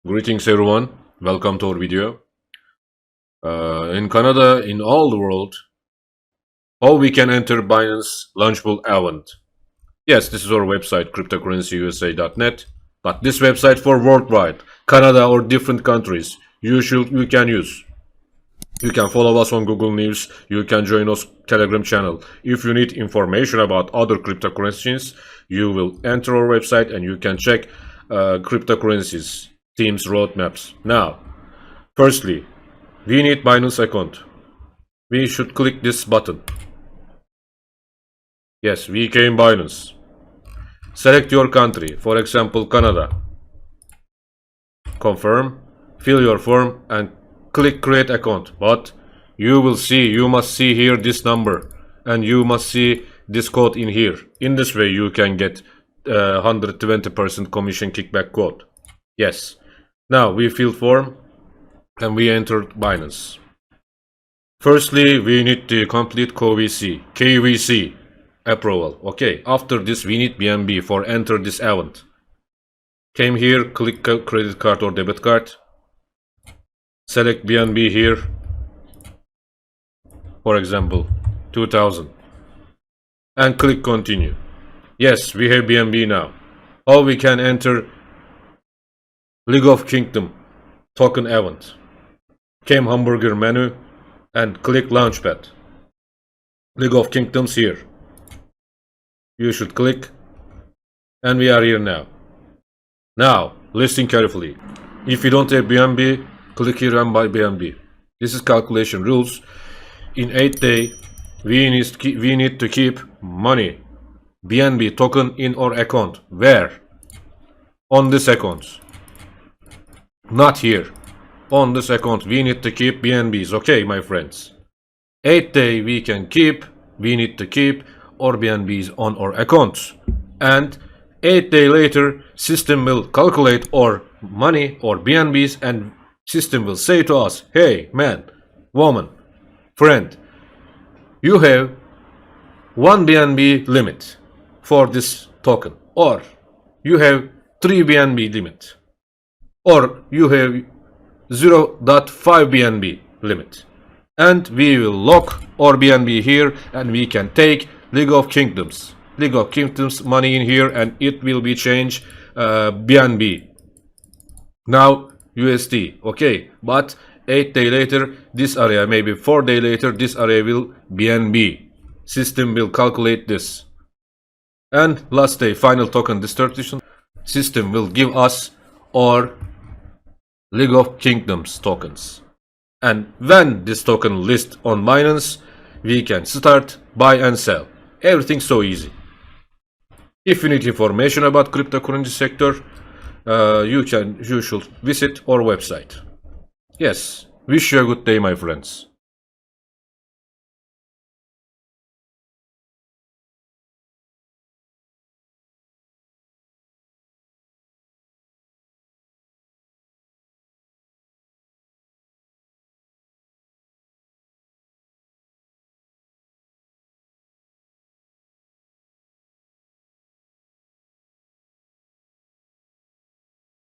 Greetings everyone, welcome to our video. In Canada, in all the world, how we can enter Binance Launchpool event. Yes, this is our website, cryptocurrencyusa.net, but this website for worldwide, Canada or different countries, you can use. You can follow us on Google News, you can join us Telegram channel. If you need information about other cryptocurrencies, you will enter our website and you can check cryptocurrencies. Teams roadmaps. Now, firstly, we need Binance account. We should click this button. Yes, we came Binance. Select your country, for example, Canada. Confirm, fill your form and click create account. But you must see here this number and you must see this code in here. In this way, you can get 120% commission kickback code. Yes. Now we fill form and we entered Binance. Firstly, we need to complete KYC approval. Okay, after this we need BNB for enter this event. Came here, click credit card or debit card. Select BNB here. For example, 2000. And click continue. Yes, we have BNB now. How we can enter League of Kingdom token event. Came hamburger menu and click Launchpad. League of Kingdoms here. You should click and we are here now. Now, listen carefully. If you don't have BNB, click here and buy BNB. This is calculation rules. In 8 days, we need to keep money, BNB token in our account. Where? On this account. Not here. On this account we need to keep BNBs. Okay, my friends. 8 days we need to keep our BNBs on our accounts. And 8 days later, system will calculate our money or BNBs and system will say to us, hey man, woman, friend, you have 1 BNB limit for this token, or you have 3 BNB limit, or you have 0.5 BNB limit, and we will lock our BNB here and we can take League of Kingdoms money in here and it will be changed BNB, now USD. Okay, but 8 days later this area, maybe 4 days later this area will BNB. System will calculate this, and last day final token distribution, system will give us our League of Kingdoms tokens. And when this token lists on Binance, we can start buy and sell. Everything so easy. If you need information about cryptocurrency sector, you should visit our website. Yes, wish you a good day, my friends.